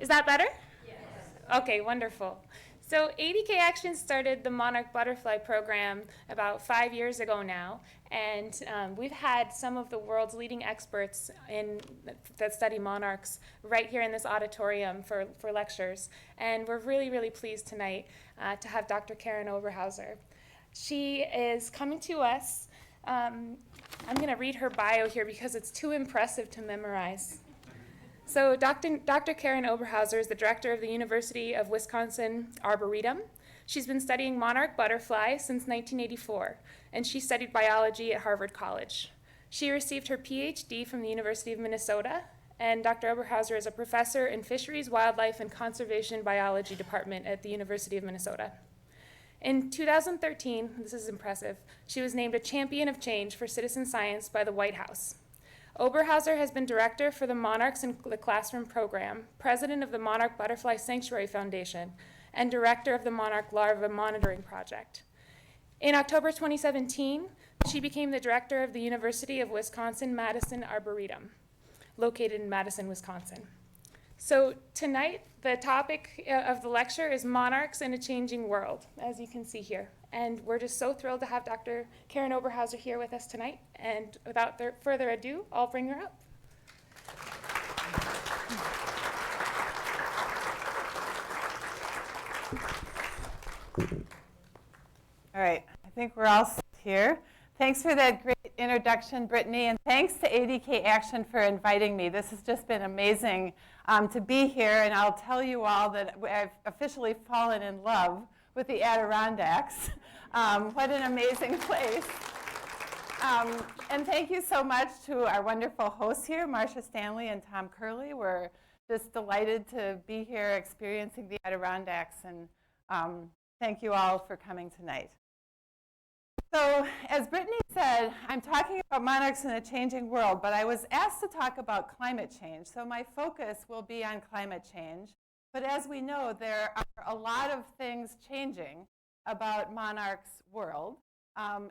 Is that better? Yes. Okay, wonderful. So ADK Action started the Monarch Butterfly Program about 5 years ago now, and we've had some of the world's leading experts that study monarchs right here in this auditorium for lectures. And we're really, really pleased tonight to have Dr. Karen Oberhauser. She is coming to us. I'm going to read her bio here because it's too impressive to memorize. So Dr. Karen Oberhauser is the director of the University of Wisconsin Arboretum. She's been studying monarch butterfly since 1984, and she studied biology at Harvard College. She received her PhD from the University of Minnesota, and Dr. Oberhauser is a professor in Fisheries, Wildlife, and Conservation Biology Department at the University of Minnesota. In 2013, this is impressive, she was named a Champion of Change for Citizen Science by the White House. Oberhauser has been director for the Monarchs in the Classroom program, president of the Monarch Butterfly Sanctuary Foundation, and director of the Monarch Larva Monitoring Project. In October 2017, she became the director of the University of Wisconsin-Madison Arboretum, located in Madison, Wisconsin. So tonight, the topic of the lecture is Monarchs in a Changing World, as you can see here. And we're just so thrilled to have Dr. Karen Oberhauser here with us tonight. And without further ado, I'll bring her up. All right, I think we're all set here. Thanks for that great introduction, Brittany, and thanks to ADK Action for inviting me. This has just been amazing to be here, and I'll tell you all that I've officially fallen in love with the Adirondacks. What an amazing place. And thank you so much to our wonderful hosts here, Marcia Stanley and Tom Curley. We're just delighted to be here experiencing the Adirondacks, and thank you all for coming tonight. So, as Brittany said, I'm talking about monarchs in a changing world, but I was asked to talk about climate change. So my focus will be on climate change. But as we know, there are a lot of things changing about monarchs' world,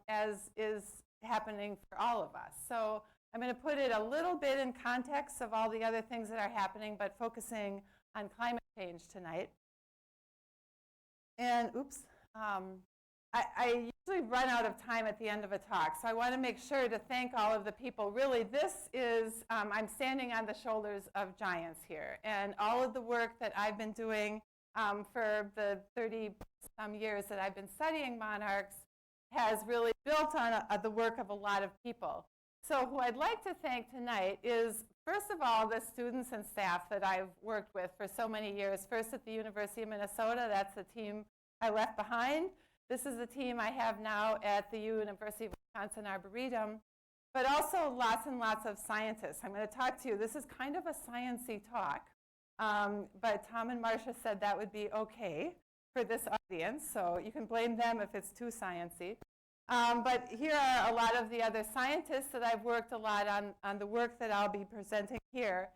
as is happening for all of us. So I'm going to put it a little bit in context of all the other things that are happening, but focusing on climate change tonight. And oops. I usually run out of time at the end of a talk, so I want to make sure to thank all of the people. Really, this is, I'm standing on the shoulders of giants here, and all of the work that I've been doing for the 30-some years that I've been studying monarchs has really built on the work of a lot of people. So who I'd like to thank tonight is, first of all, the students and staff that I've worked with for so many years. First at the University of Minnesota, that's the team I left behind. This is the team I have now at the University of Wisconsin Arboretum, but also lots and lots of scientists. I'm going to talk to you. This is kind of a science-y talk, but Tom and Marcia said that would be okay for this audience, so you can blame them if it's too science-y. But here are a lot of the other scientists that I've worked a lot on the work that I'll be presenting here.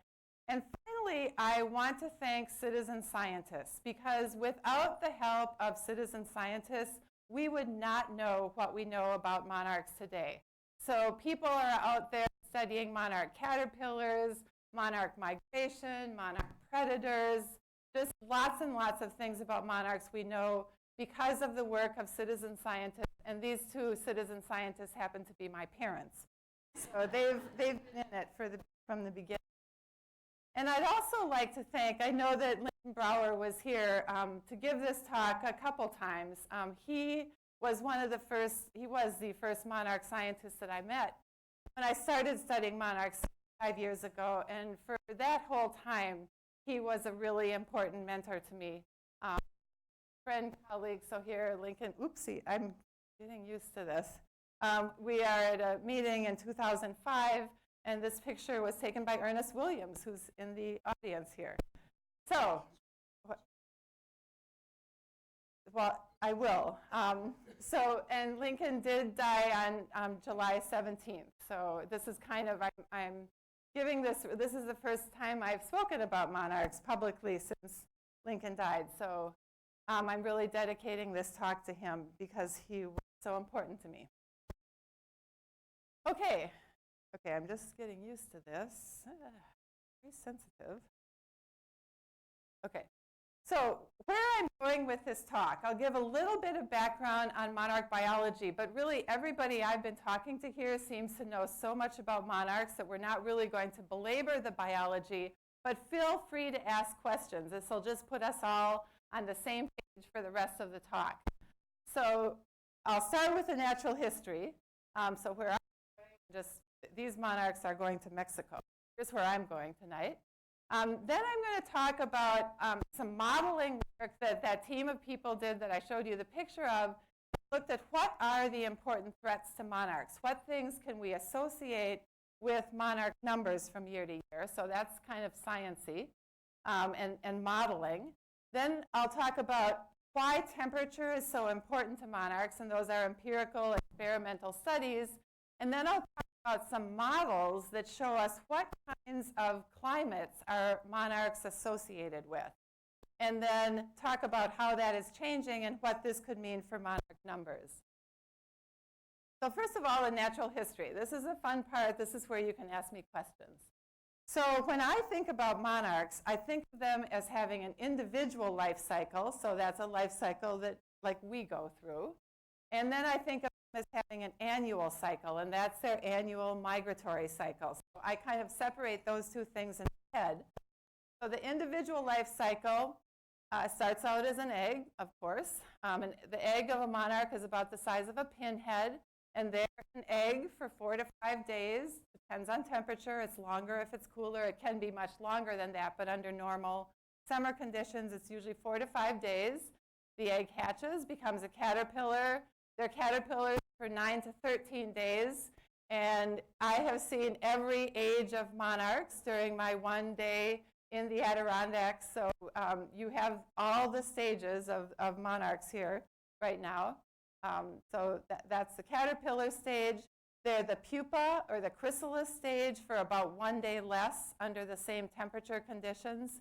And finally, I want to thank citizen scientists, because without the help of citizen scientists, we would not know what we know about monarchs today. So people are out there studying monarch caterpillars, monarch migration, monarch predators, just lots and lots of things about monarchs we know because of the work of citizen scientists. And these two citizen scientists happen to be my parents. So they've been in it from the beginning. And I'd also like to thank, I know that Lincoln Brower was here to give this talk a couple times. He was the first monarch scientist that I met when I started studying monarchs 5 years ago. And for that whole time, he was a really important mentor to me. Friend, colleague, so here, Lincoln, oopsie, I'm getting used to this. We are at a meeting in 2005. And this picture was taken by Ernest Williams, who's in the audience here. So, well, I will. And Lincoln did die on July 17th. So this is kind of, I'm giving this is the first time I've spoken about monarchs publicly since Lincoln died. So I'm really dedicating this talk to him because he was so important to me. Okay, I'm just getting used to this. Very sensitive. Okay. So where I'm going with this talk, I'll give a little bit of background on monarch biology, but really everybody I've been talking to here seems to know so much about monarchs that we're not really going to belabor the biology, but feel free to ask questions. This will just put us all on the same page for the rest of the talk. So I'll start with the natural history. So where I'm going, these monarchs are going to Mexico. Here's where I'm going tonight. Then I'm going to talk about some modeling work that that team of people did that I showed you the picture of. Looked at what are the important threats to monarchs. What things can we associate with monarch numbers from year to year? So that's kind of science-y and modeling. Then I'll talk about why temperature is so important to monarchs, and those are empirical experimental studies. And then I'll talk about some models that show us what kinds of climates are monarchs associated with. And then talk about how that is changing and what this could mean for monarch numbers. So first of all, the natural history. This is a fun part. This is where you can ask me questions. So when I think about monarchs, I think of them as having an individual life cycle. So that's a life cycle that like we go through. And then I think of them as having an annual cycle, and that's their annual migratory cycle. So I kind of separate those two things in my head. So the individual life cycle starts out as an egg, of course. And the egg of a monarch is about the size of a pinhead. And they're an egg for 4 to 5 days. Depends on temperature. It's longer if it's cooler. It can be much longer than that, but under normal summer conditions, it's usually 4 to 5 days. The egg hatches, becomes a caterpillar. They're caterpillars for 9 to 13 days. And I have seen every age of monarchs during my one day in the Adirondacks. So you have all the stages of monarchs here right now. So that's the caterpillar stage. They're the pupa or the chrysalis stage for about 1 day less under the same temperature conditions.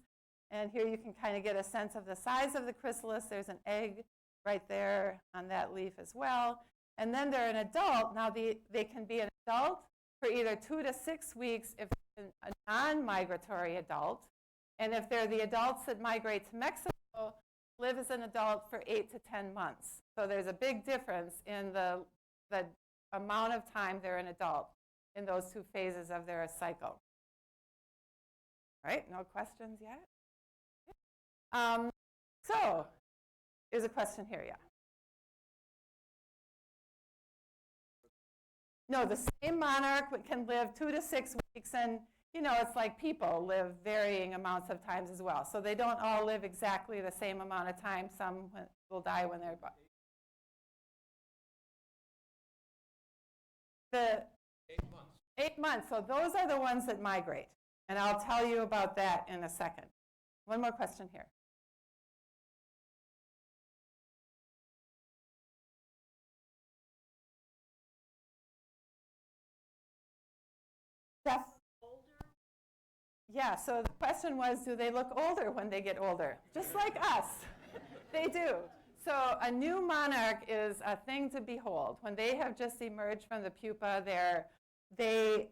And here you can kind of get a sense of the size of the chrysalis. There's an egg right there on that leaf as well. And then they're an adult. Now they can be an adult for either 2 to 6 weeks if they're a non-migratory adult. And if they're the adults that migrate to Mexico, live as an adult for 8 to 10 months. So there's a big difference in the amount of time they're an adult in those two phases of their cycle. All right, no questions yet? So there's a question here, yeah. No, the same monarch can live 2 to 6 weeks, and you know, it's like people live varying amounts of times as well. So they don't all live exactly the same amount of time. Some will die when they're about. 8 months. 8 months. So those are the ones that migrate. And I'll tell you about that in a second. One more question here. Jeff? Yeah, so the question was, do they look older when they get older? Just like us. They do. So a new monarch is a thing to behold. When they have just emerged from the pupa, they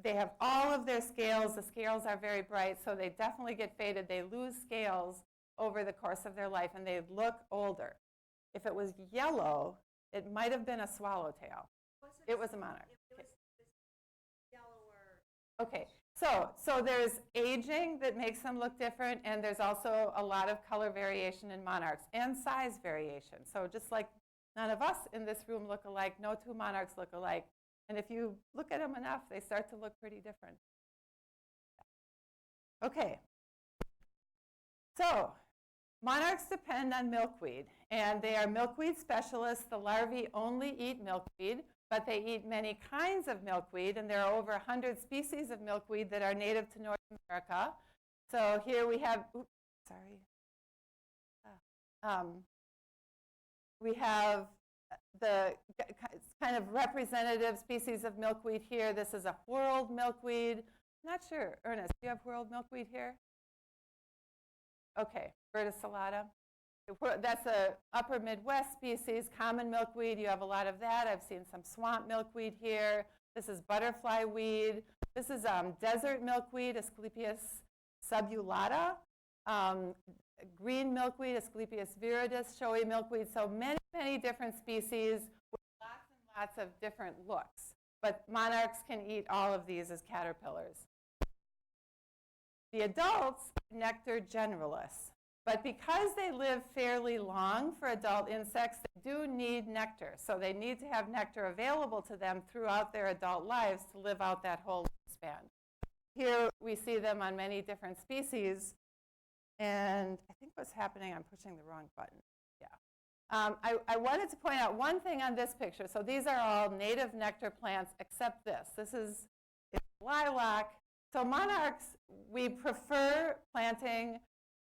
have all of their scales. The scales are very bright, so they definitely get faded. They lose scales over the course of their life, and they look older. If it was yellow, it might have been a swallowtail. It was a monarch. It was yellow or... Okay. So there's aging that makes them look different, and there's also a lot of color variation in monarchs and size variation. So just like none of us in this room look alike, no two monarchs look alike. And if you look at them enough, they start to look pretty different. Okay. So monarchs depend on milkweed, and they are milkweed specialists. The larvae only eat milkweed, but they eat many kinds of milkweed, and there are over 100 species of milkweed that are native to North America. So here we have, oops, sorry. We have the kind of representative species of milkweed here. This is a whorled milkweed. Not sure, Ernest, do you have whorled milkweed here? Okay, verticillata. That's a upper Midwest species, common milkweed. You have a lot of that. I've seen some swamp milkweed here. This is butterfly weed. This is desert milkweed, Asclepias subulata. green milkweed, Asclepias viridis, showy milkweed. So many, many different species with lots and lots of different looks. But monarchs can eat all of these as caterpillars. The adults are nectar generalists. But because they live fairly long for adult insects, they do need nectar. So they need to have nectar available to them throughout their adult lives to live out that whole span. Here we see them on many different species. And I think what's happening, I'm pushing the wrong button. Yeah. I wanted to point out one thing on this picture. So these are all native nectar plants except this. This is lilac. So monarchs, we prefer planting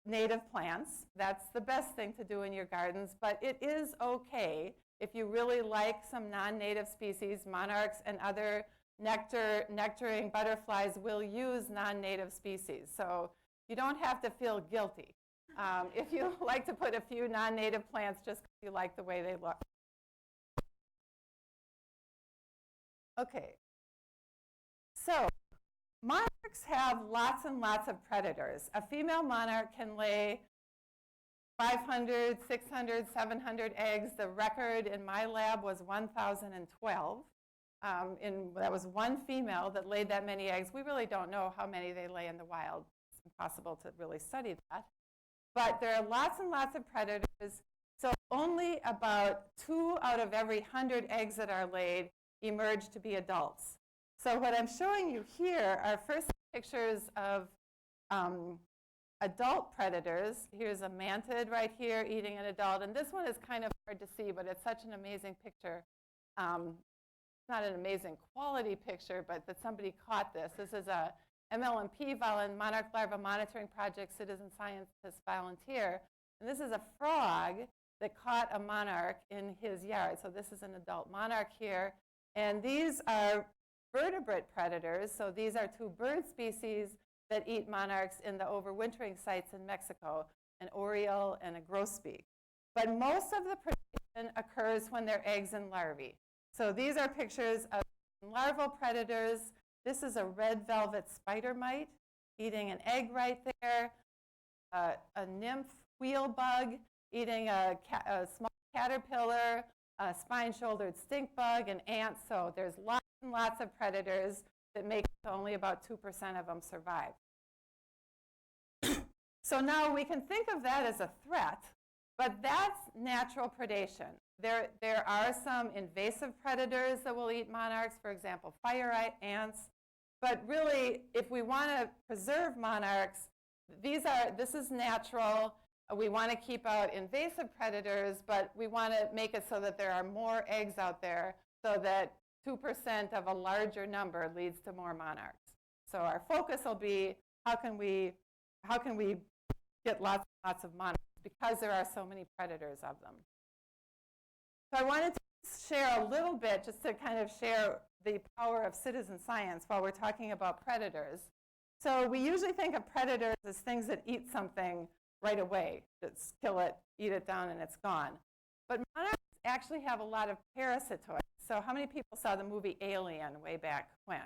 native plants. That's the best thing to do in your gardens. But it is okay if you really like some non-native species. Monarchs and other nectaring butterflies will use non-native species. So you don't have to feel guilty if you like to put a few non-native plants just because you like the way they look. Okay. So monarchs have lots and lots of predators. A female monarch can lay 500, 600, 700 eggs. The record in my lab was 1,012. That was one female that laid that many eggs. We really don't know how many they lay in the wild. It's impossible to really study that. But there are lots and lots of predators. So only about 2 out of every 100 eggs that are laid emerge to be adults. So what I'm showing you here are first pictures of adult predators. Here's a mantid right here eating an adult. And this one is kind of hard to see, but it's such an amazing picture. It's not an amazing quality picture, but that somebody caught this. This is a MLMP Monarch Larva Monitoring Project Citizen Scientist Volunteer. And this is a frog that caught a monarch in his yard. So this is an adult monarch here. And these are vertebrate predators. So these are 2 bird species that eat monarchs in the overwintering sites in Mexico, an oriole and a grosbeak. But most of the predation occurs when they're eggs and larvae. So these are pictures of larval predators. This is a red velvet spider mite eating an egg right there, a nymph wheel bug eating a small caterpillar, a spine-shouldered stink bug, and ants. So there's lots and lots of predators that make only about 2% of them survive. So now we can think of that as a threat, but that's natural predation. There are some invasive predators that will eat monarchs, for example, fire ants. But really, if we want to preserve monarchs, this is natural. We want to keep out invasive predators, but we want to make it so that there are more eggs out there so that 2% of a larger number leads to more monarchs. So our focus will be how can we get lots and lots of monarchs because there are so many predators of them. So I wanted to share a little bit just to kind of share the power of citizen science while we're talking about predators. So we usually think of predators as things that eat something right away, just kill it, eat it down, and it's gone. But monarchs actually have a lot of parasitoids. So how many people saw the movie Alien way back when?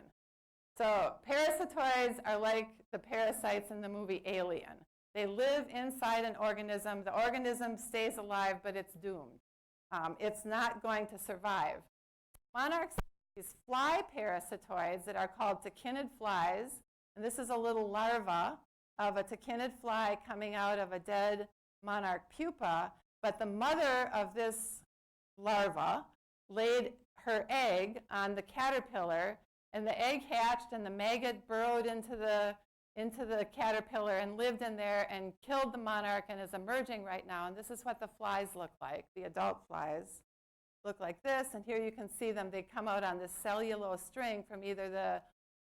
So parasitoids are like the parasites in the movie Alien. They live inside an organism. The organism stays alive, but it's doomed. It's not going to survive. Monarchs have these fly parasitoids that are called tachinid flies. And this is a little larva of a tachinid fly coming out of a dead monarch pupa. But the mother of this larva laid her egg on the caterpillar, and the egg hatched, and the maggot burrowed into the caterpillar and lived in there and killed the monarch and is emerging right now. And this is what the flies look like. The adult flies look like this. And here you can see them. They come out on this cellulose string from either the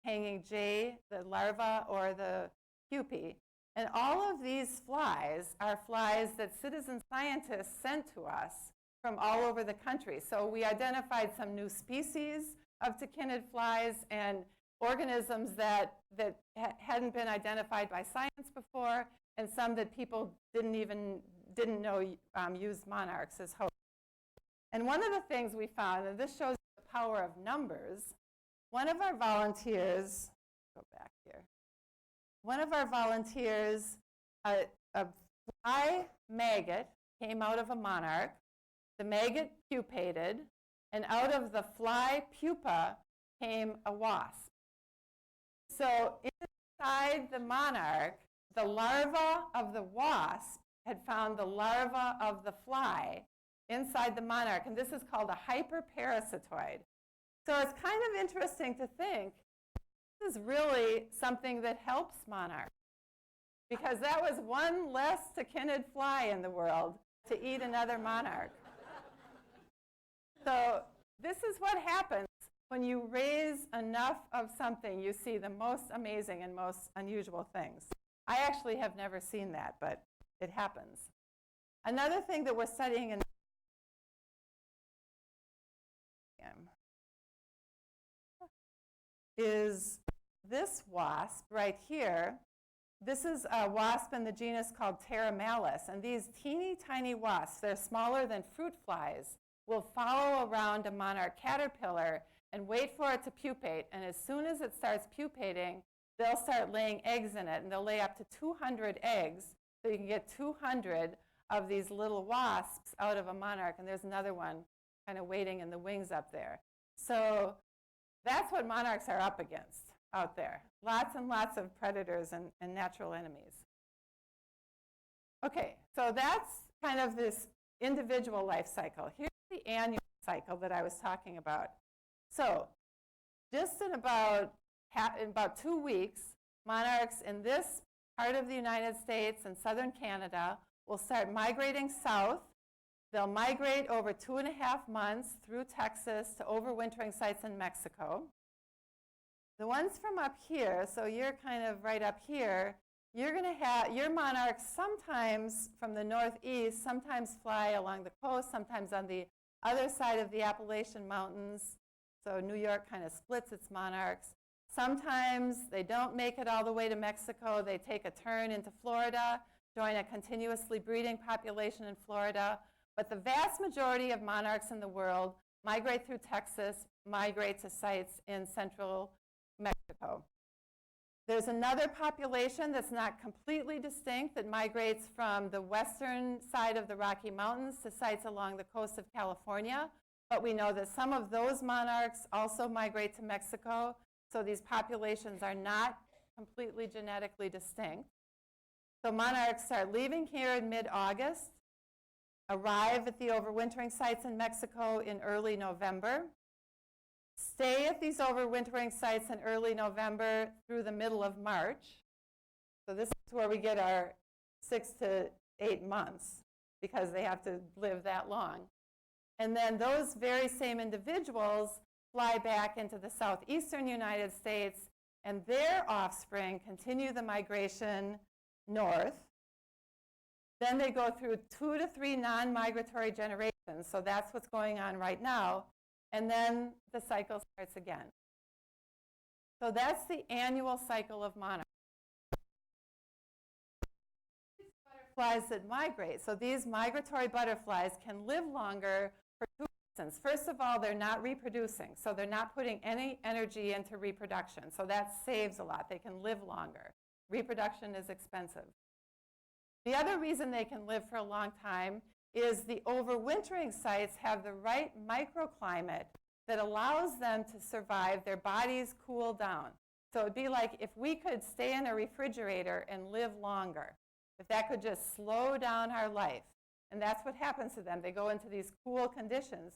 hanging jay, the larva, or the pupae. And all of these flies are flies that citizen scientists sent to us from all over the country. So we identified some new species of tachinid flies and organisms that hadn't been identified by science before, and some that people didn't know used monarchs as hosts. And one of the things we found, and this shows the power of numbers, one of our volunteers a fly maggot came out of a monarch. The maggot pupated, and out of the fly pupa came a wasp. So inside the monarch, the larva of the wasp had found the larva of the fly inside the monarch, and this is called a hyperparasitoid. So it's kind of interesting to think this is really something that helps monarchs, because that was one less tachinid fly in the world to eat another monarch. So this is what happens when you raise enough of something. You see the most amazing and most unusual things. I actually have never seen that, but it happens. Another thing that we're studying in is this wasp right here. This is a wasp in the genus called Pteramalis, and these teeny tiny wasps, they're smaller than fruit flies, will follow around a monarch caterpillar and wait for it to pupate, and as soon as it starts pupating, they'll start laying eggs in it, and they'll lay up to 200 eggs, so you can get 200 of these little wasps out of a monarch, and there's another one kind of waiting in the wings up there. So that's what monarchs are up against out there. Lots and lots of predators and natural enemies. Okay, so that's kind of this individual life cycle. Here's the annual cycle that I was talking about. So just in about 2 weeks, monarchs in this part of the United States and southern Canada will start migrating south. They'll migrate over 2.5 months through Texas to overwintering sites in Mexico. The ones from up here, so you're kind of right up here, you're going to have your monarchs sometimes from the northeast, sometimes fly along the coast, sometimes on the other side of the Appalachian Mountains. So New York kind of splits its monarchs. Sometimes they don't make it all the way to Mexico. They take a turn into Florida, join a continuously breeding population in Florida. But the vast majority of monarchs in the world migrate through Texas, migrate to sites in central Mexico. There's another population that's not completely distinct that migrates from the western side of the Rocky Mountains to sites along the coast of California. But we know that some of those monarchs also migrate to Mexico. So these populations are not completely genetically distinct. So monarchs start leaving here in mid-August, arrive at the overwintering sites in Mexico in early November, stay at these overwintering sites in early November through the middle of March. So this is where we get our 6 to 8 months, because they have to live that long. And then those very same individuals fly back into the southeastern United States, and their offspring continue the migration north. Then they go through 2 to 3 non-migratory generations, so that's what's going on right now. And then the cycle starts again. So that's the annual cycle of monarchs. These butterflies that migrate, so these migratory butterflies can live longer for 2 reasons. First of all, they're not reproducing, so they're not putting any energy into reproduction. So that saves a lot. They can live longer. Reproduction is expensive. The other reason they can live for a long time is the overwintering sites have the right microclimate that allows them to survive. Their bodies cool down. So it'd be like if we could stay in a refrigerator and live longer, if that could just slow down our life. And that's what happens to them. They go into these cool conditions.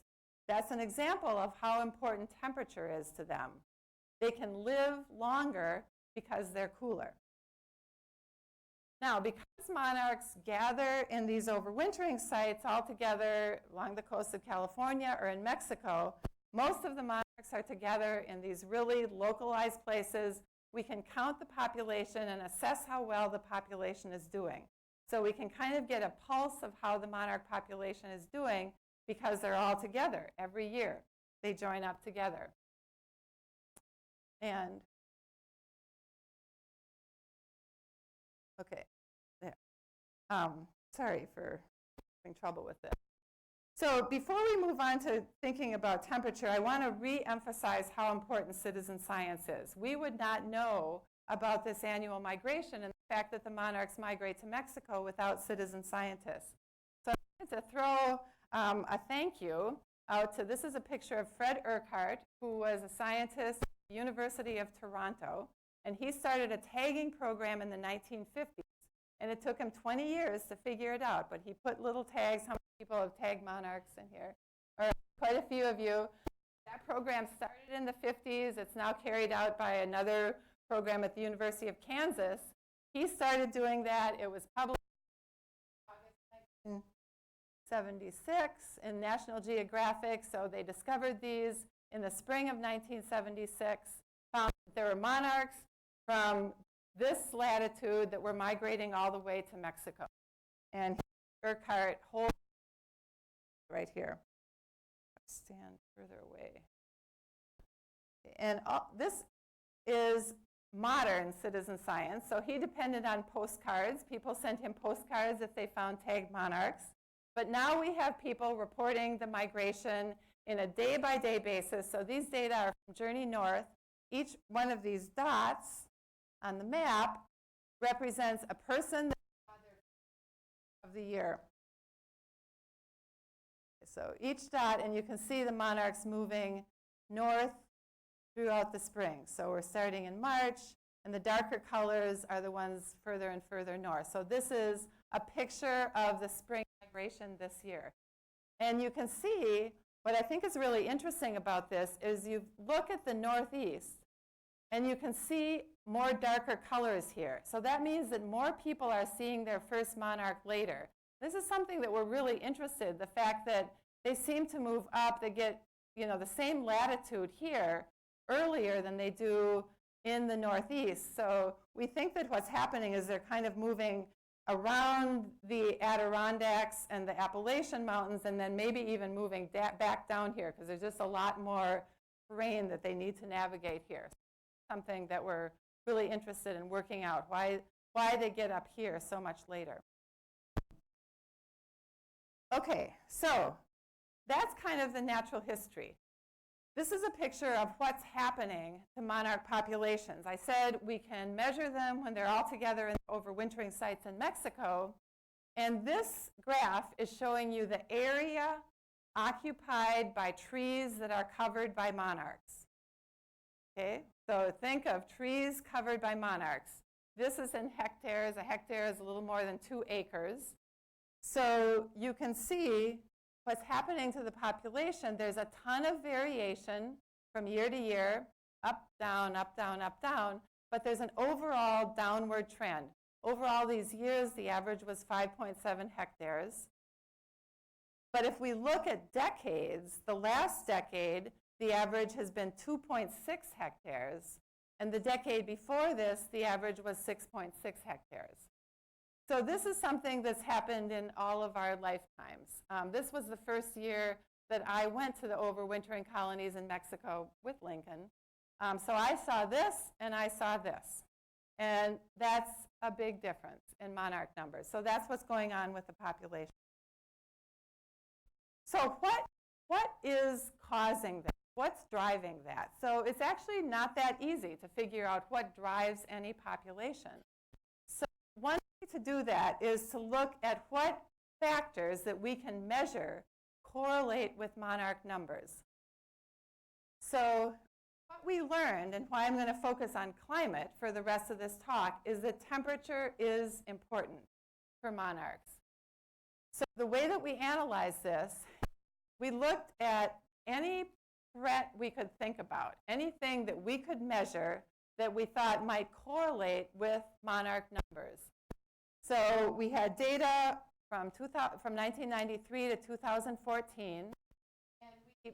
That's an example of how important temperature is to them. They can live longer because they're cooler. Now, because monarchs gather in these overwintering sites all together along the coast of California or in Mexico, most of the monarchs are together in these really localized places. We can count the population and assess how well the population is doing. So we can kind of get a pulse of how the monarch population is doing because they're all together every year. They join up together. And okay, there. Sorry for having trouble with this. So before we move on to thinking about temperature, I want to re-emphasize how important citizen science is. We would not know about this annual migration and the fact that the monarchs migrate to Mexico without citizen scientists. So I wanted to throw a thank you out to, this is a picture of Fred Urquhart, who was a scientist at the University of Toronto, and he started a tagging program in the 1950s. And it took him 20 years to figure it out, but he put little tags. How many people have tagged monarchs in here? Or quite a few of you. That program started in the 50s. It's now carried out by another program at the University of Kansas. He started doing that. It was published in August 1976 in National Geographic. So they discovered these in the spring of 1976, found that there were monarchs from this latitude that were migrating all the way to Mexico. And Urquhart holds right here. Stand further away. And this is modern citizen science. So he depended on postcards. People sent him postcards if they found tagged monarchs. But now we have people reporting the migration in a day-by-day basis. So these data are from Journey North. Each one of these dots on the map represents a person of the year. So each dot, and you can see the monarchs moving north throughout the spring. So we're starting in March, and the darker colors are the ones further and further north. So this is a picture of the spring migration this year. And you can see what I think is really interesting about this is you look at the northeast, and you can see more darker colors here. So that means that more people are seeing their first monarch later. This is something that we're really interested in, the fact that they seem to move up. They get the same latitude here earlier than they do in the northeast. So we think that what's happening is they're kind of moving around the Adirondacks and the Appalachian Mountains, and then maybe even moving back down here, because there's just a lot more terrain that they need to navigate here. Something that we're really interested in working out, why they get up here so much later. Okay, so that's kind of the natural history. This is a picture of what's happening to monarch populations. I said we can measure them when they're all together in overwintering sites in Mexico. And this graph is showing you the area occupied by trees that are covered by monarchs. Okay, so think of trees covered by monarchs. This is in hectares. A hectare is a little more than 2 acres. So you can see what's happening to the population. There's a ton of variation from year to year, up, down, up, down, up, down, but there's an overall downward trend. Over all these years, the average was 5.7 hectares. But if we look at decades, the last decade, the average has been 2.6 hectares, and the decade before this, the average was 6.6 hectares. So this is something that's happened in all of our lifetimes. This was the first year that I went to the overwintering colonies in Mexico with Lincoln. So I saw this and I saw this. And that's a big difference in monarch numbers. So that's what's going on with the population. So what is causing that? What's driving that? So it's actually not that easy to figure out what drives any population. So one way to do that is to look at what factors that we can measure correlate with monarch numbers. So what we learned, and why I'm going to focus on climate for the rest of this talk, is that temperature is important for monarchs. So the way that we analyze this, we looked at any threat we could think about, anything that we could measure that we thought might correlate with monarch numbers. So we had data from 1993 to 2014, and we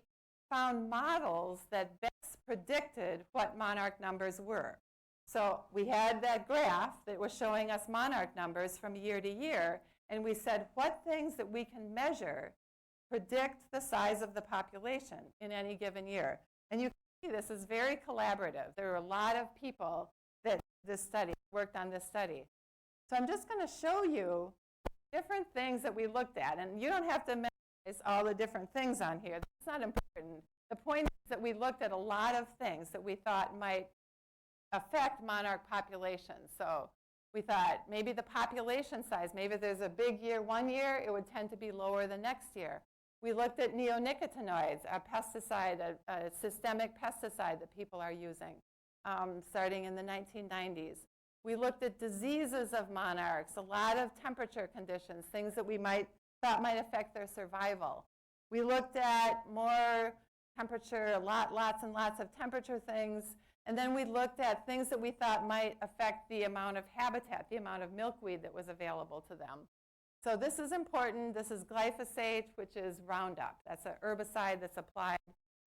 found models that best predicted what monarch numbers were. So we had that graph that was showing us monarch numbers from year to year, and we said what things that we can measure predict the size of the population in any given year. And you can see this is very collaborative. There were a lot of people that worked on this study. So I'm just going to show you different things that we looked at. And you don't have to memorize all the different things on here. That's not important. The point is that we looked at a lot of things that we thought might affect monarch populations. So we thought maybe the population size, maybe there's a big year one year, it would tend to be lower the next year. We looked at neonicotinoids, a pesticide, a systemic pesticide that people are using starting in the 1990s. We looked at diseases of monarchs, a lot of temperature conditions, things that we thought might affect their survival. We looked at more temperature, lots and lots of temperature things. And then we looked at things that we thought might affect the amount of habitat, the amount of milkweed that was available to them. So this is important. This is glyphosate, which is Roundup. That's an herbicide that's applied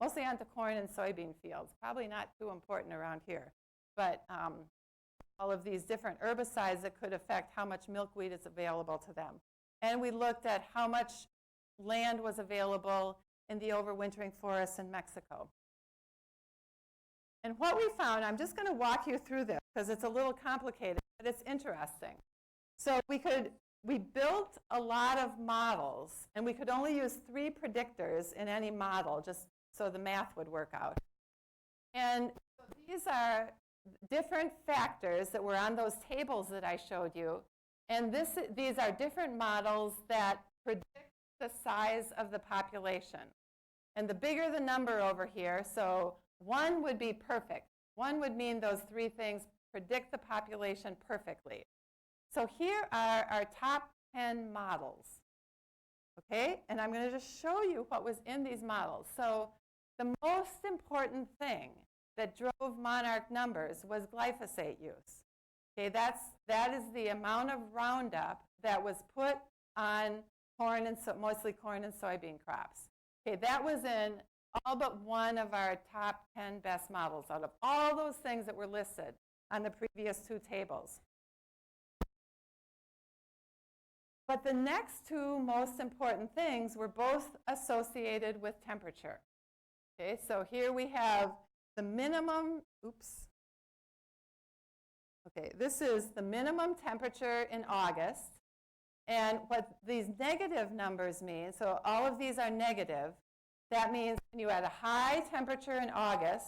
mostly onto corn and soybean fields. Probably not too important around here. But all of these different herbicides that could affect how much milkweed is available to them. And we looked at how much land was available in the overwintering forests in Mexico. And what we found, I'm just going to walk you through this because it's a little complicated, but it's interesting. So we built a lot of models, and we could only use 3 predictors in any model just so the math would work out. And so these are different factors that were on those tables that I showed you. And these are different models that predict the size of the population. And the bigger the number over here, so 1 would be perfect. 1 would mean those 3 things predict the population perfectly. So here are our top 10 models. Okay, and I'm going to just show you what was in these models. So the most important thing that drove monarch numbers was glyphosate use. Okay, that is the amount of Roundup that was put on corn and mostly corn and soybean crops. Okay, that was in all but 1 of our top 10 best models out of all those things that were listed on the previous 2 tables. But the next 2 most important things were both associated with temperature. Okay, so here we have the minimum, okay, this is the minimum temperature in August. And what these negative numbers mean, so all of these are negative, that means when you had a high temperature in August,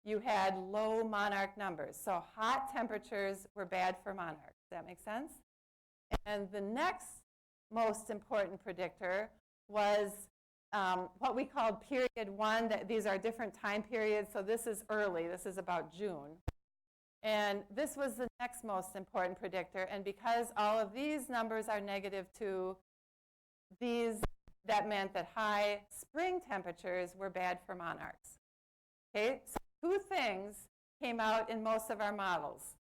you had low monarch numbers. So hot temperatures were bad for monarchs. Does that make sense? And the next most important predictor was what we called period 1. These are different time periods. So this is early. This is about June. And this was the next most important predictor. And because all of these numbers are negative too, that meant that high spring temperatures were bad for monarchs. Okay, so 2 things came out in most of our models.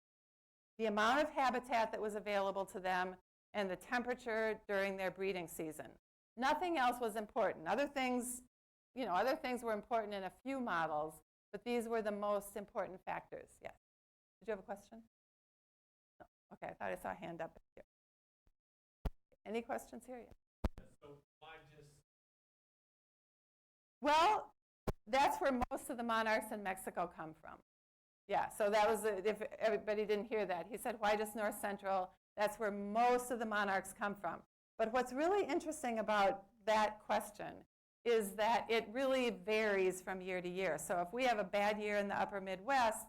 The amount of habitat that was available to them and the temperature during their breeding season. Nothing else was important. Other things were important in a few models, but these were the most important factors. Yes. Did you have a question? No. Okay, I thought I saw a hand up here. Any questions here? Yeah. So why just? Well, that's where most of the monarchs in Mexico come from. Yeah, so that was, if everybody didn't hear that, he said, why just North Central? That's where most of the monarchs come from. But what's really interesting about that question is that it really varies from year to year. So if we have a bad year in the upper Midwest,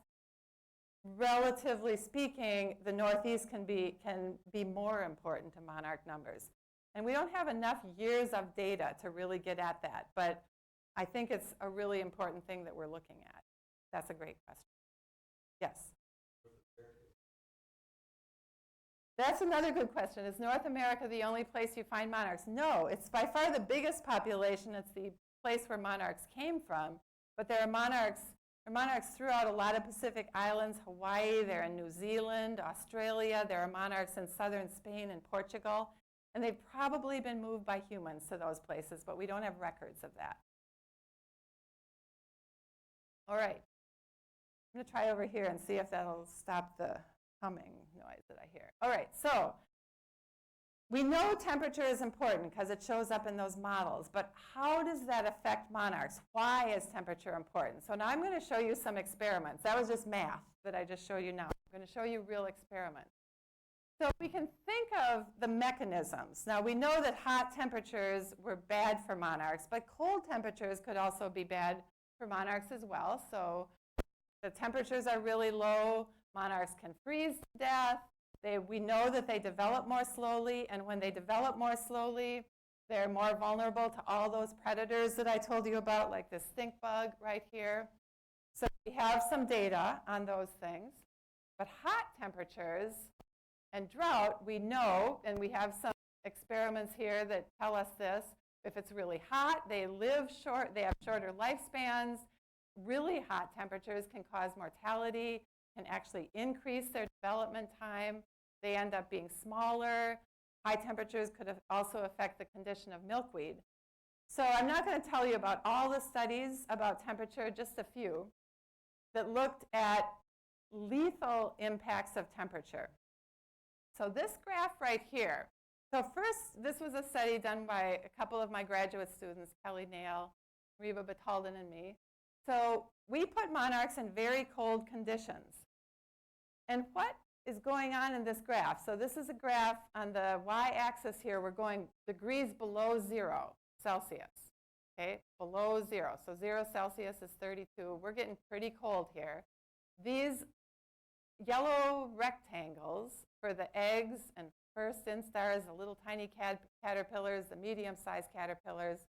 relatively speaking, the Northeast can be more important to monarch numbers. And we don't have enough years of data to really get at that. But I think it's a really important thing that we're looking at. That's a great question. Yes? That's another good question. Is North America the only place you find monarchs? No, it's by far the biggest population. It's the place where monarchs came from. But there are monarchs throughout a lot of Pacific islands, Hawaii, they're in New Zealand, Australia. There are monarchs in southern Spain and Portugal. And they've probably been moved by humans to those places, but we don't have records of that. All right. I'm going to try over here and see if that'll stop the humming noise that I hear. All right, so we know temperature is important because it shows up in those models, but how does that affect monarchs? Why is temperature important? So now I'm going to show you some experiments. That was just math that I just showed you now. I'm going to show you real experiments. So we can think of the mechanisms. Now we know that hot temperatures were bad for monarchs, but cold temperatures could also be bad for monarchs as well. So the temperatures are really low, monarchs can freeze to death. We know that they develop more slowly, and when they develop more slowly, they're more vulnerable to all those predators that I told you about, like this stink bug right here. So we have some data on those things. But hot temperatures and drought, we know, and we have some experiments here that tell us this. If it's really hot, they live short, they have shorter lifespans. Really hot temperatures can cause mortality, can actually increase their development time. They end up being smaller. High temperatures could also affect the condition of milkweed. So I'm not going to tell you about all the studies about temperature, just a few, that looked at lethal impacts of temperature. So this graph right here. So first, this was a study done by a couple of my graduate students, Kelly Nail, Reba Batalden, and me. So we put monarchs in very cold conditions. And what is going on in this graph? So this is a graph on the y-axis here. We're going degrees below 0 Celsius, okay? Below 0. So 0 Celsius is 32. We're getting pretty cold here. These yellow rectangles for the eggs and first instars, the little tiny caterpillars, the medium-sized caterpillars.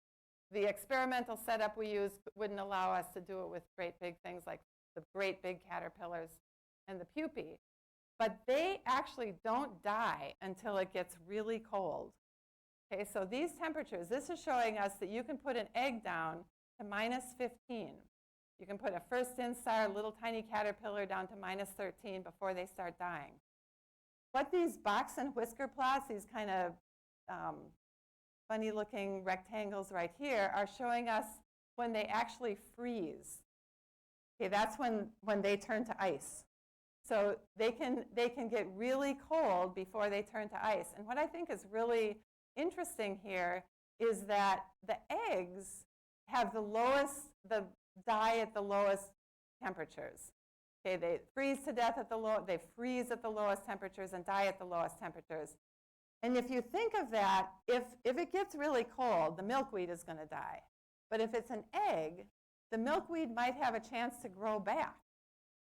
The experimental setup we used wouldn't allow us to do it with great big things like the great big caterpillars and the pupae. But they actually don't die until it gets really cold. Okay, so these temperatures, this is showing us that you can put an egg down to -15. You can put a first instar, little tiny caterpillar, down to -13 before they start dying. What these box and whisker plots, these kind of funny looking rectangles right here, are showing us when they actually freeze. Okay, that's when they turn to ice. So they can get really cold before they turn to ice. And what I think is really interesting here is that the eggs have the die at the lowest temperatures. Okay, they freeze to death at they freeze at the lowest temperatures and die at the lowest temperatures. And if you think of that, if it gets really cold, the milkweed is going to die. But if it's an egg, the milkweed might have a chance to grow back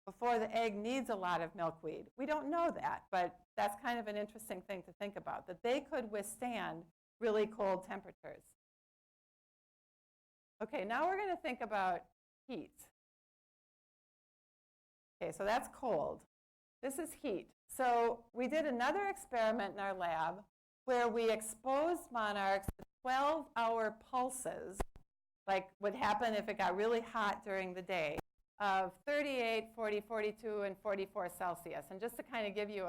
before the egg needs a lot of milkweed. We don't know that, but that's kind of an interesting thing to think about, that they could withstand really cold temperatures. Okay, now we're going to think about heat. Okay, so that's cold. This is heat. So we did another experiment in our lab where we exposed monarchs to 12-hour pulses, like would happen if it got really hot during the day, of 38, 40, 42, and 44 Celsius. And just to kind of give you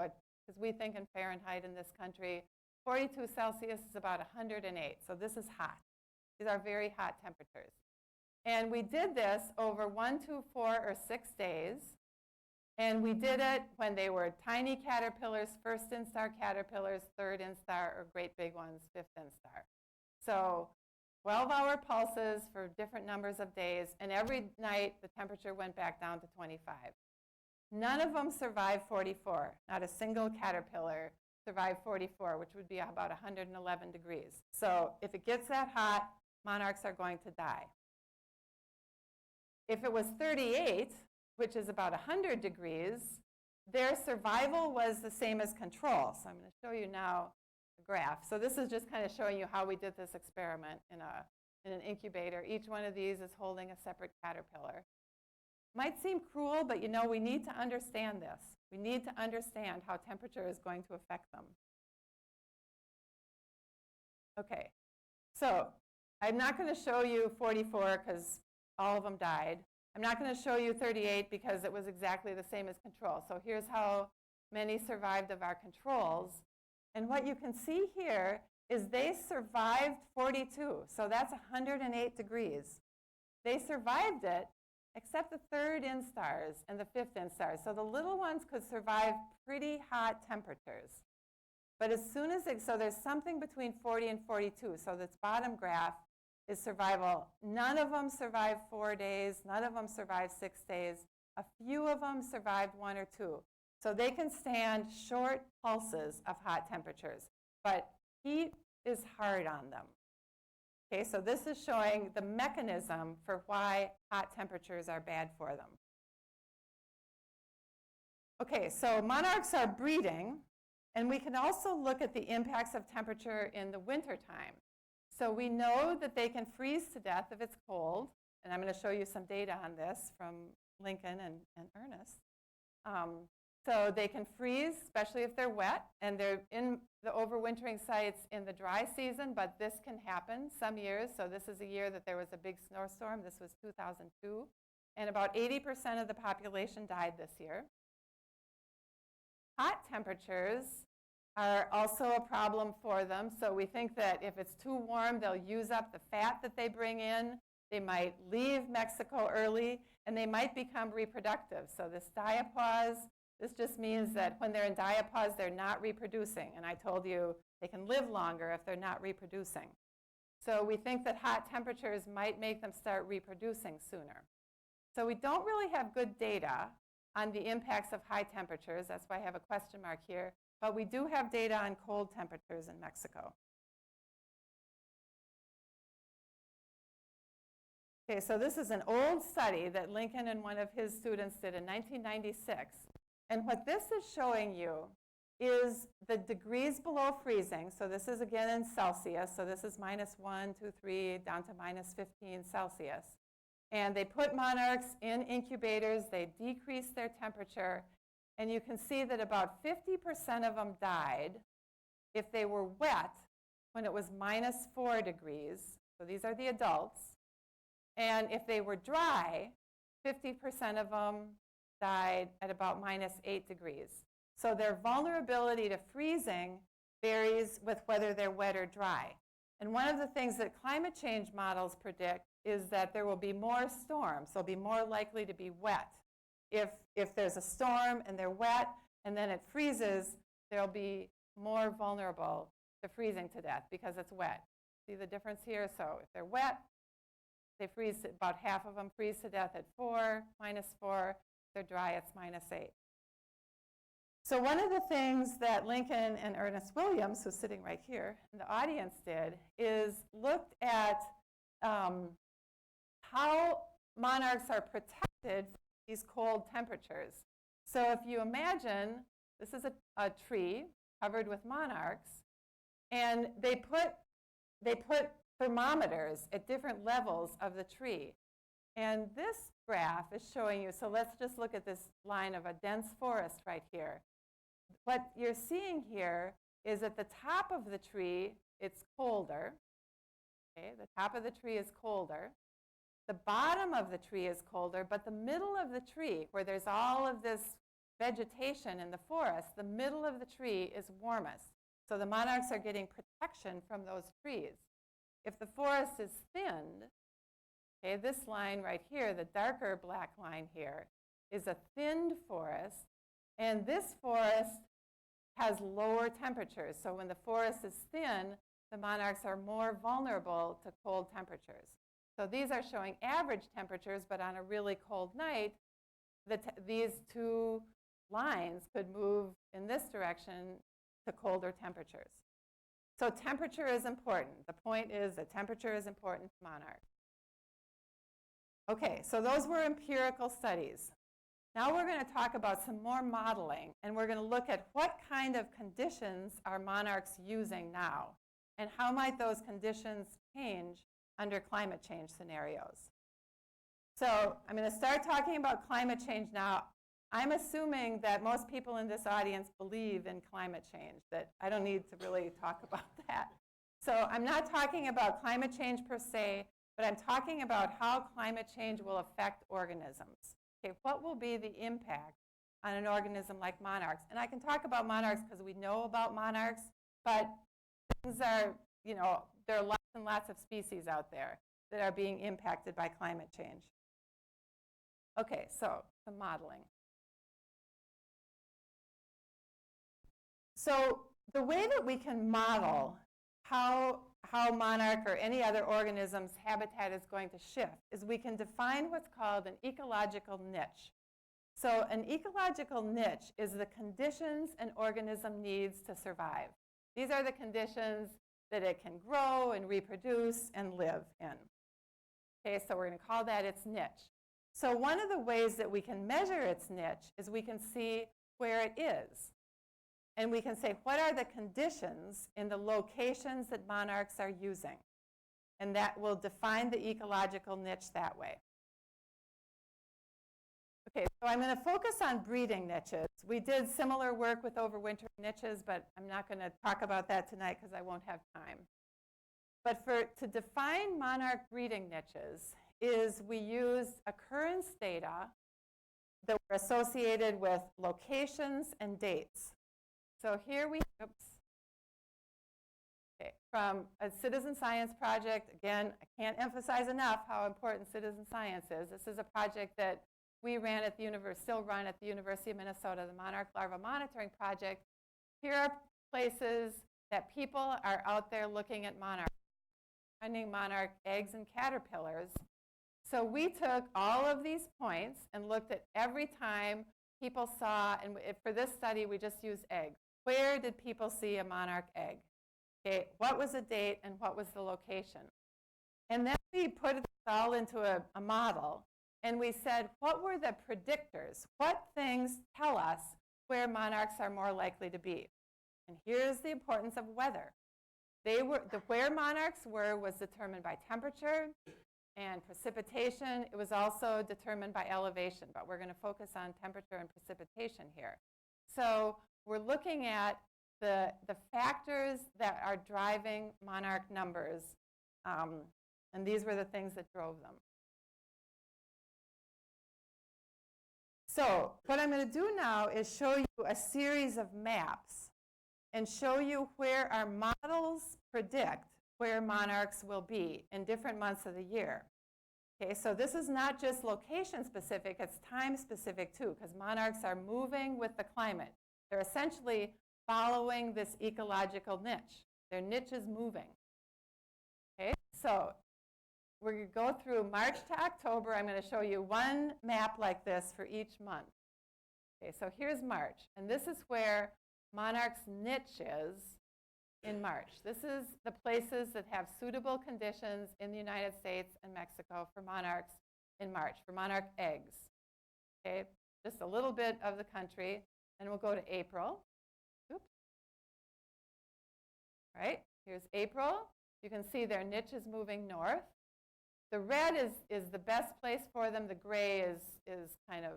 because we think in Fahrenheit in this country, 42 Celsius is about 108. So this is hot. These are very hot temperatures. And we did this over 1, 2, 4, or 6 days. And we did it when they were tiny caterpillars, first instar caterpillars, third instar, or great big ones, fifth instar. So 12-hour pulses for different numbers of days, and every night the temperature went back down to 25. None of them survived 44. Not a single caterpillar survived 44, which would be about 111 degrees. So if it gets that hot, monarchs are going to die. If it was 38, which is about 100 degrees, their survival was the same as control. So I'm going to show you now the graph. So this is just kind of showing you how we did this experiment in an incubator. Each one of these is holding a separate caterpillar. Might seem cruel, but you know, we need to understand this. We need to understand how temperature is going to affect them. Okay, so I'm not going to show you 44 because all of them died. I'm not going to show you 38 because it was exactly the same as control. So here's how many survived of our controls. And what you can see here is they survived 42. So that's 108 degrees. They survived it, except the third instars and the fifth instars. So the little ones could survive pretty hot temperatures. But as soon as so there's something between 40 and 42. So this bottom graph is survival. None of them survived 4 days. None of them survived 6 days. A few of them survived 1 or 2. So they can stand short pulses of hot temperatures. But heat is hard on them. Okay, so this is showing the mechanism for why hot temperatures are bad for them. Okay, so monarchs are breeding, and we can also look at the impacts of temperature in the wintertime. So we know that they can freeze to death if it's cold, and I'm going to show you some data on this from Lincoln and Ernest. So they can freeze, especially if they're wet, and they're in the overwintering sites in the dry season, but this can happen some years. So this is a year that there was a big snowstorm. This was 2002, and about 80% of the population died this year. Hot temperatures are also a problem for them. So we think that if it's too warm, they'll use up the fat that they bring in. They might leave Mexico early, and they might become reproductive. So this diapause, this just means that when they're in diapause, they're not reproducing. And I told you they can live longer if they're not reproducing. So we think that hot temperatures might make them start reproducing sooner. So we don't really have good data on the impacts of high temperatures. That's why I have a question mark here. But we do have data on cold temperatures in Mexico. Okay, so this is an old study that Lincoln and one of his students did in 1996. And what this is showing you is the degrees below freezing. So this is again in Celsius. So this is -1, 2, 3, down to -15 Celsius. And they put monarchs in incubators. They decreased their temperature. And you can see that about 50% of them died if they were wet when it was -4 degrees. So these are the adults. And if they were dry, 50% of them died at about -8 degrees. So their vulnerability to freezing varies with whether they're wet or dry. And one of the things that climate change models predict is that there will be more storms. They'll be more likely to be wet. If there's a storm and they're wet and then it freezes, they'll be more vulnerable to freezing to death because it's wet. See the difference here? So if they're wet, they freeze, about half of them freeze to death at -4. If they're dry, it's -8. So one of the things that Lincoln and Ernest Williams, who's sitting right here in the audience, did is looked at how monarchs are protected from these cold temperatures. So if you imagine, this is a tree covered with monarchs, and they put thermometers at different levels of the tree. And this graph is showing you, so let's just look at this line of a dense forest right here. What you're seeing here is at the top of the tree, it's colder. Okay, the top of the tree is colder. The bottom of the tree is colder, but the middle of the tree, where there's all of this vegetation in the forest, the middle of the tree is warmest. So the monarchs are getting protection from those trees. If the forest is thinned, okay, this line right here, the darker black line here, is a thinned forest, and this forest has lower temperatures. So when the forest is thin, the monarchs are more vulnerable to cold temperatures. So these are showing average temperatures, but on a really cold night, these two lines could move in this direction to colder temperatures. So temperature is important. The point is that temperature is important to monarchs. Okay, so those were empirical studies. Now we're going to talk about some more modeling, and we're going to look at what kind of conditions are monarchs using now, and how might those conditions change under climate change scenarios. So I'm going to start talking about climate change now. I'm assuming that most people in this audience believe in climate change, that I don't need to really talk about that. So I'm not talking about climate change per se, but I'm talking about how climate change will affect organisms. Okay, what will be the impact on an organism like monarchs? And I can talk about monarchs because we know about monarchs, but things are, there are lots and lots of species out there that are being impacted by climate change. Okay, so some modeling. So the way that we can model how monarch or any other organism's habitat is going to shift is we can define what's called an ecological niche. So an ecological niche is the conditions an organism needs to survive. These are the conditions that it can grow and reproduce and live in. Okay, so we're going to call that its niche. So one of the ways that we can measure its niche is we can see where it is. And we can say, what are the conditions in the locations that monarchs are using? And that will define the ecological niche that way. Okay, so I'm going to focus on breeding niches. We did similar work with overwintering niches, but I'm not going to talk about that tonight because I won't have time. But to define monarch breeding niches is we use occurrence data that were associated with locations and dates. So here we, from a citizen science project. Again, I can't emphasize enough how important citizen science is. This is a project that we ran at the still run at the University of Minnesota, the Monarch Larva Monitoring Project. Here are places that people are out there looking at monarchs, finding monarch eggs and caterpillars. So we took all of these points and looked at every time people saw, and for this study we just used eggs. Where did people see a monarch egg? Okay, what was the date and what was the location? And then we put it all into a model, and we said, what were the predictors? What things tell us where monarchs are more likely to be? And here's the importance of weather. Where monarchs were was determined by temperature and precipitation. It was also determined by elevation, but we're going to focus on temperature and precipitation here. So we're looking at the factors that are driving monarch numbers, and these were the things that drove them. So what I'm going to do now is show you a series of maps and show you where our models predict where monarchs will be in different months of the year. Okay, so this is not just location specific, it's time specific too, because monarchs are moving with the climate. They're essentially following this ecological niche. Their niche is moving. Okay, so we're going to go through March to October. I'm going to show you one map like this for each month. Okay, so here's March, and this is where monarch's niche is in March. This is the places that have suitable conditions in the United States and Mexico for monarchs in March, for monarch eggs. Okay, just a little bit of the country, and we'll go to April. Oops. All right, here's April. You can see their niche is moving north. The red is the best place for them. The gray is kind of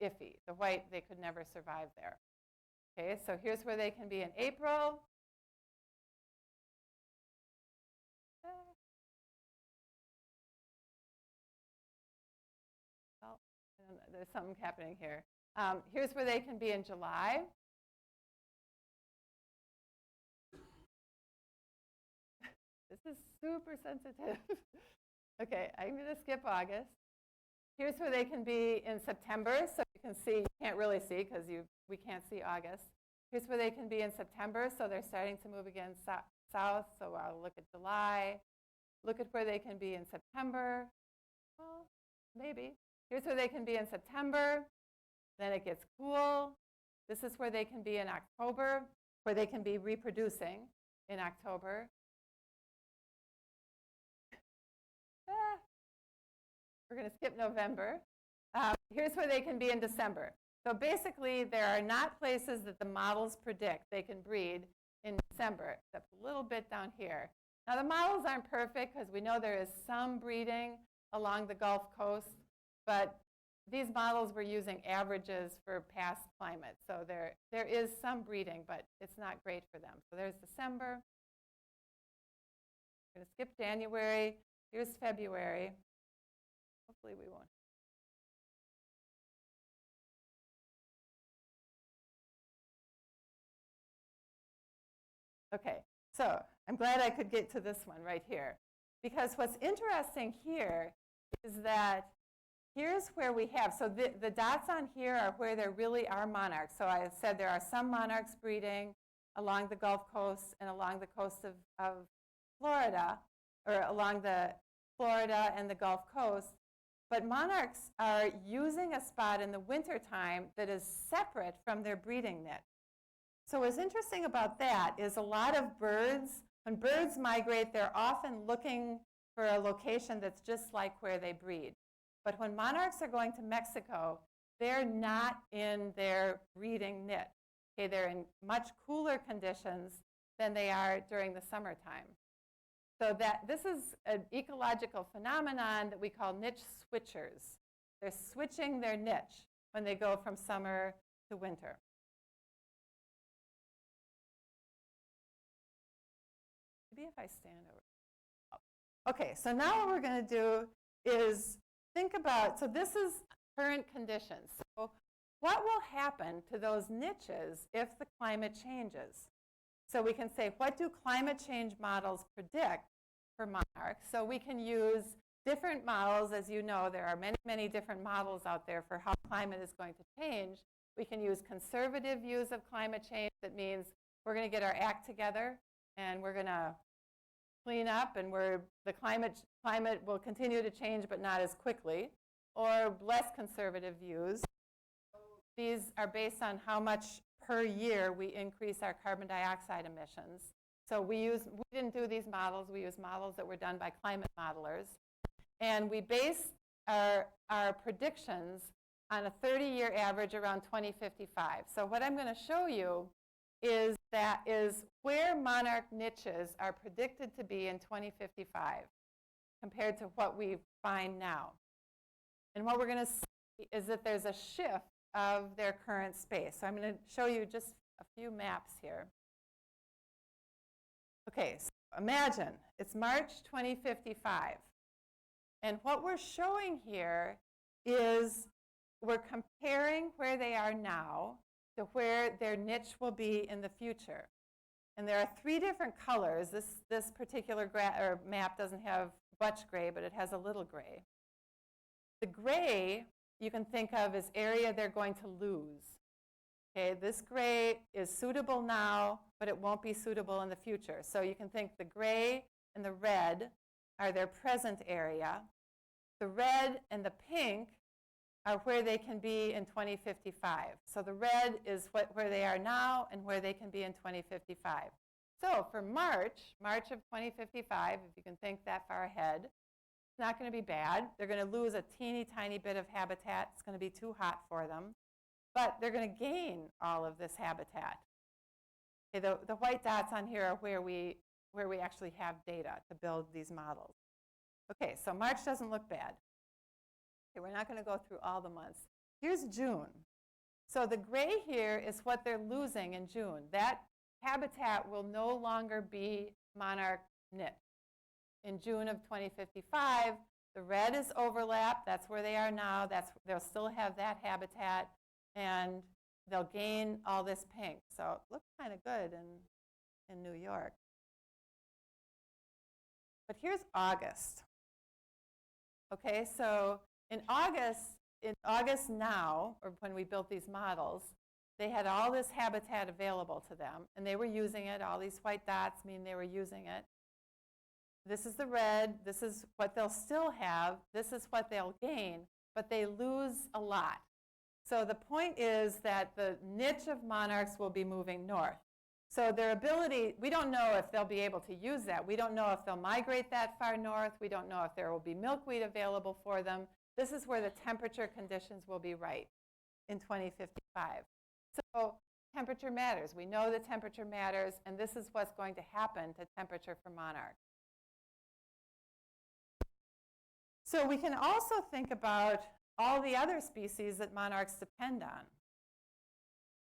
iffy. The white, they could never survive there. Okay, so here's where they can be in April. Well, I don't know, there's something happening here. Here's where they can be in July. This is super sensitive. Okay, I'm going to skip August. Here's where they can be in September. So you can see, you can't really see because we can't see August. Here's where they can be in September. So they're starting to move again south. So I'll look at July. Look at where they can be in September. Well, maybe. Here's where they can be in September. Then it gets cool. This is where they can be in October, where they can be reproducing in October. We're going to skip November. Here's where they can be in December. So basically, there are not places that the models predict they can breed in December, except a little bit down here. Now, the models aren't perfect because we know there is some breeding along the Gulf Coast, but these models were using averages for past climates. So there is some breeding, but it's not great for them. So there's December. We're going to skip January. Here's February. Hopefully we won't. Okay, so I'm glad I could get to this one right here. Because what's interesting here is that here's where we have, so the dots on here are where there really are monarchs. So I said there are some monarchs breeding along the Gulf Coast and along the coast of Florida, or along the Florida and the Gulf Coast. But monarchs are using a spot in the wintertime that is separate from their breeding niche. So what's interesting about that is a lot of birds, when birds migrate, they're often looking for a location that's just like where they breed. But when monarchs are going to Mexico, they're not in their breeding niche. Okay, they're in much cooler conditions than they are during the summertime. So this is an ecological phenomenon that we call niche switchers. They're switching their niche when they go from summer to winter. Maybe if I stand over. Oh. Okay, so now what we're going to do is think about, so this is current conditions. So what will happen to those niches if the climate changes? So we can say, what do climate change models predict for monarchs? So we can use different models. As you know, there are many, many different models out there for how climate is going to change. We can use conservative views of climate change. That means we're going to get our act together and we're going to clean up, and the climate will continue to change but not as quickly. Or less conservative views. These are based on how much per year we increase our carbon dioxide emissions. So we didn't do these models. We use models that were done by climate modelers. And we base our predictions on a 30-year average around 2055. So what I'm going to show you is where monarch niches are predicted to be in 2055 compared to what we find now. And what we're going to see is that there's a shift of their current space. So I'm going to show you just a few maps here. Okay, so imagine it's March 2055. And what we're showing here is we're comparing where they are now to where their niche will be in the future. And there are 3 different colors. This particular map doesn't have much gray, but it has a little gray. The gray you can think of as area they're going to lose. Okay, this gray is suitable now, but it won't be suitable in the future. So you can think the gray and the red are their present area. The red and the pink are where they can be in 2055. So the red is where they are now and where they can be in 2055. So for March of 2055, if you can think that far ahead, it's not going to be bad. They're going to lose a teeny tiny bit of habitat. It's going to be too hot for them. But they're going to gain all of this habitat. Okay, the white dots on here are where we actually have data to build these models. Okay, so March doesn't look bad. Okay, we're not going to go through all the months. Here's June. So the gray here is what they're losing in June. That habitat will no longer be monarch niche. In June of 2055, the red is overlap. That's where they are now. They'll still have that habitat, and they'll gain all this pink. So it looks kind of good in New York. But here's August. Okay, so in August now, or when we built these models, they had all this habitat available to them, and they were using it. All these white dots mean they were using it. This is the red. This is what they'll still have. This is what they'll gain, but they lose a lot. So the point is that the niche of monarchs will be moving north. So their ability, we don't know if they'll be able to use that. We don't know if they'll migrate that far north. We don't know if there will be milkweed available for them. This is where the temperature conditions will be right in 2055. So temperature matters. We know that temperature matters, and this is what's going to happen to temperature for monarchs. So we can also think about all the other species that monarchs depend on.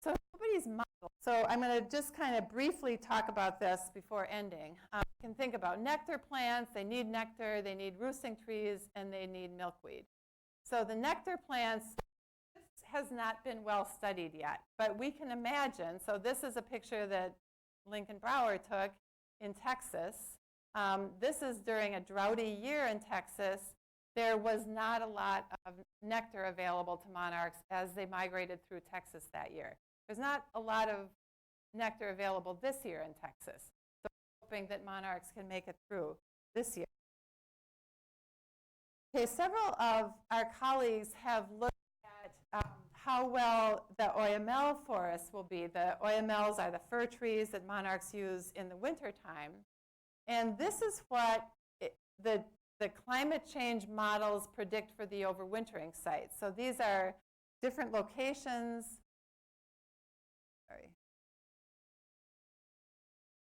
So nobody's model. So I'm going to just kind of briefly talk about this before ending. You can think about nectar plants. They need nectar, they need roosting trees, and they need milkweed. So the nectar plants, this has not been well studied yet, but we can imagine. So this is a picture that Lincoln Brower took in Texas. This is during a droughty year in Texas. There was not a lot of nectar available to monarchs as they migrated through Texas that year. There's not a lot of nectar available this year in Texas. So we're hoping that monarchs can make it through this year. Okay, several of our colleagues have looked at how well the OML forests will be. The OMLs are the fir trees that monarchs use in the wintertime. And this is what the climate change models predict for the overwintering sites. So these are different locations. Sorry.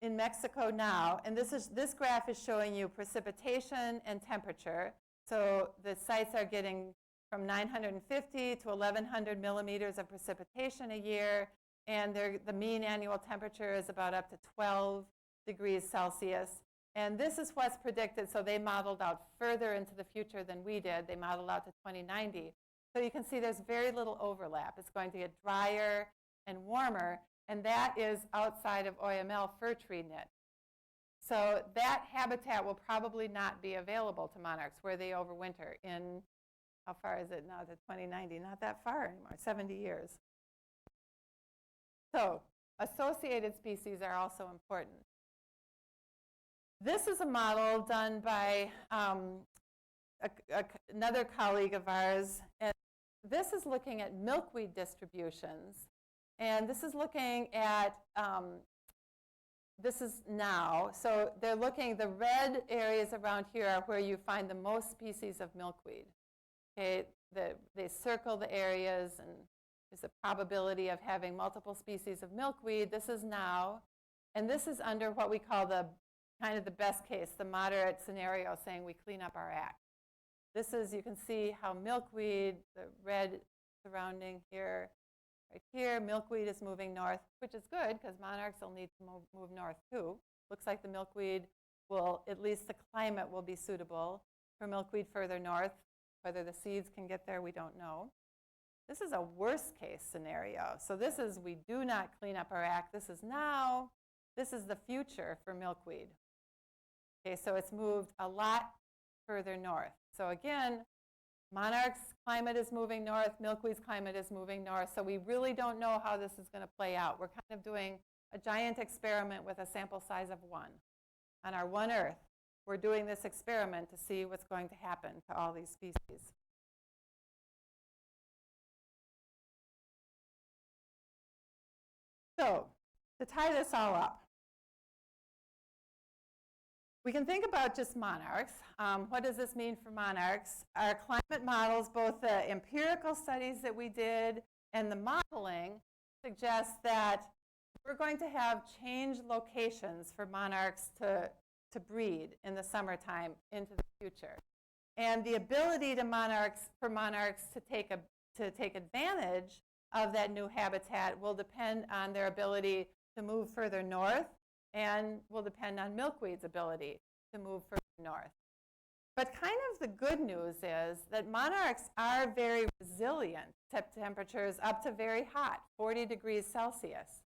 In Mexico now, and this graph is showing you precipitation and temperature. So the sites are getting from 950 to 1,100 millimeters of precipitation a year, and the mean annual temperature is about up to 12 degrees Celsius. And this is what's predicted, so they modeled out further into the future than we did. They modeled out to 2090. So you can see there's very little overlap. It's going to get drier and warmer, and that is outside of OML fir tree niche. So that habitat will probably not be available to monarchs where they overwinter in, how far is it now to 2090? Not that far anymore, 70 years. So associated species are also important. This is a model done by another colleague of ours. And this is looking at milkweed distributions. And this is looking at, this is now. So they're looking, the red areas around here are where you find the most species of milkweed. Okay, they circle the areas, and there's a probability of having multiple species of milkweed. This is now. And this is under what we call the kind of the best case, the moderate scenario, saying we clean up our act. This is, you can see how milkweed, the red surrounding here, right here, milkweed is moving north, which is good because monarchs will need to move north too. Looks like the milkweed will, at least the climate will be suitable for milkweed further north. Whether the seeds can get there, we don't know. This is a worst case scenario. So this is, we do not clean up our act. This is now. This is the future for milkweed. Okay, so it's moved a lot further north. So again, monarch's climate is moving north, milkweed's climate is moving north, so we really don't know how this is going to play out. We're kind of doing a giant experiment with a sample size of 1. On our one Earth, we're doing this experiment to see what's going to happen to all these species. So, to tie this all up, we can think about just monarchs. What does this mean for monarchs? Our climate models, both the empirical studies that we did and the modeling, suggest that we're going to have changed locations for monarchs to breed in the summertime into the future. And the ability for monarchs to take advantage of that new habitat will depend on their ability to move further north, and will depend on milkweed's ability to move further north. But kind of the good news is that monarchs are very resilient to temperatures up to very hot, 40 degrees Celsius.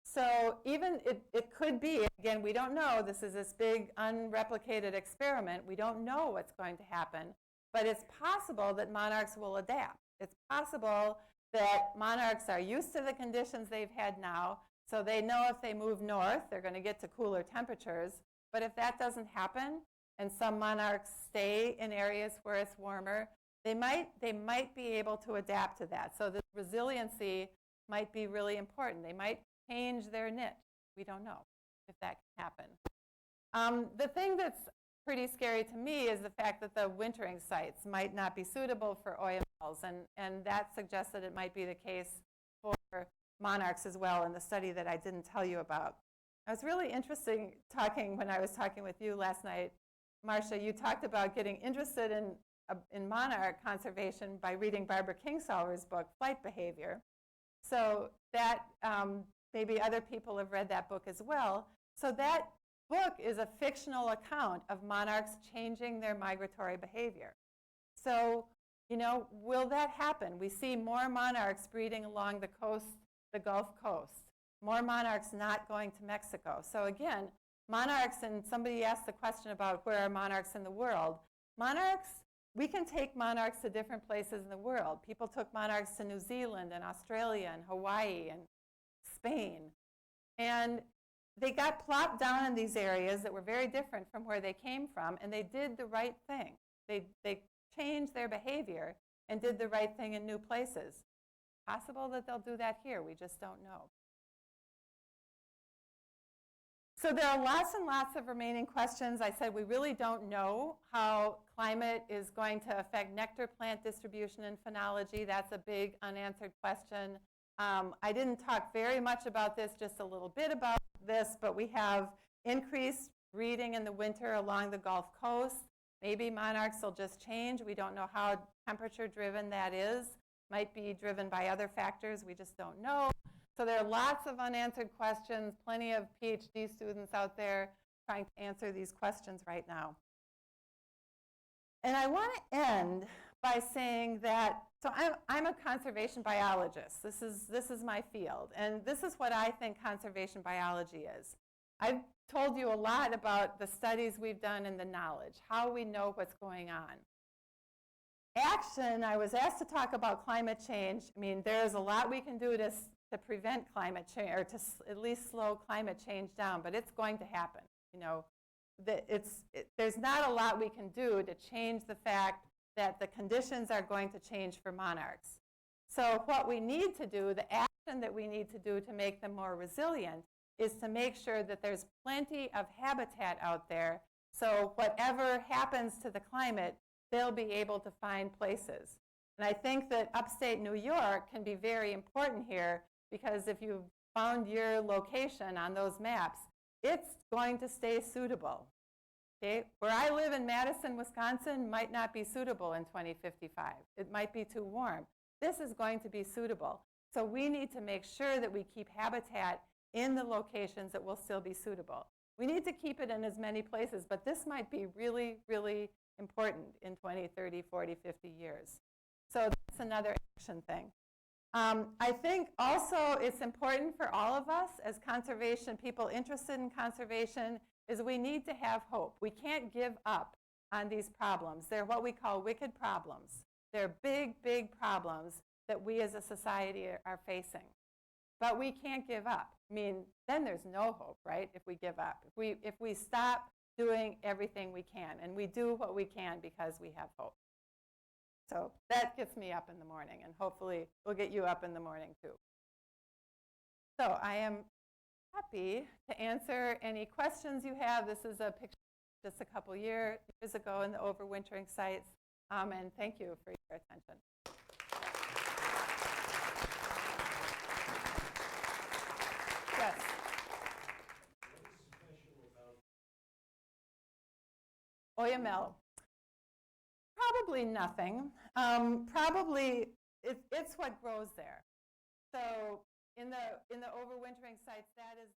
So even it could be, again, we don't know, this is this big unreplicated experiment, we don't know what's going to happen, but it's possible that monarchs will adapt. It's possible that monarchs are used to the conditions they've had now, so they know if they move north, they're going to get to cooler temperatures. But if that doesn't happen, and some monarchs stay in areas where it's warmer, they might be able to adapt to that. So the resiliency might be really important. They might change their niche. We don't know if that can happen. The thing that's pretty scary to me is the fact that the wintering sites might not be suitable for OMLs, and that suggests that it might be the case for monarchs as well in the study that I didn't tell you about. It was really interesting when I was talking with you last night, Marcia, you talked about getting interested in monarch conservation by reading Barbara Kingsolver's book, Flight Behavior. So that maybe other people have read that book as well. So that book is a fictional account of monarchs changing their migratory behavior. So, you know, will that happen? We see more monarchs breeding along the coast, the Gulf Coast, more monarchs not going to Mexico. So again, monarchs, and somebody asked the question about where are monarchs in the world. Monarchs, we can take monarchs to different places in the world. People took monarchs to New Zealand and Australia and Hawaii and Spain. And they got plopped down in these areas that were very different from where they came from, and they did the right thing. They changed their behavior and did the right thing in new places. Possible that they'll do that here, we just don't know. So there are lots and lots of remaining questions. I said we really don't know how climate is going to affect nectar plant distribution and phenology. That's a big unanswered question. I didn't talk very much about this, just a little bit about this, but we have increased breeding in the winter along the Gulf Coast. Maybe monarchs will just change. We don't know how temperature driven that is. Might be driven by other factors. We just don't know. So there are lots of unanswered questions, plenty of PhD students out there trying to answer these questions right now. And I want to end by saying that, so I'm a conservation biologist. This is my field, and this is what I think conservation biology is. I've told you a lot about the studies we've done and the knowledge, how we know what's going on. Action, I was asked to talk about climate change. I mean, there's a lot we can do to prevent climate change, or to at least slow climate change down, but it's going to happen. You know, there's not a lot we can do to change the fact that the conditions are going to change for monarchs. So what we need to do, the action that we need to do to make them more resilient, is to make sure that there's plenty of habitat out there, so whatever happens to the climate, they'll be able to find places. And I think that upstate New York can be very important here, because if you found your location on those maps, it's going to stay suitable. Okay? Where I live in Madison, Wisconsin might not be suitable in 2055. It might be too warm. This is going to be suitable. So we need to make sure that we keep habitat in the locations that will still be suitable. We need to keep it in as many places, but this might be really, really important in 20, 30, 40, 50 years. So that's another action thing. I think also it's important for all of us as conservation people interested in conservation is we need to have hope. We can't give up on these problems. They're what we call wicked problems. They're big, big problems that we as a society are facing. But we can't give up. I mean, then there's no hope, right, if we give up. If we stop doing everything we can, and we do what we can because we have hope. So that gets me up in the morning, and hopefully will get you up in the morning too. So I am happy to answer any questions you have. This is a picture just a couple years ago in the overwintering sites, and thank you for your attention. Yes. Oyamel. Probably nothing. Probably it's what grows there. So in the overwintering sites, that is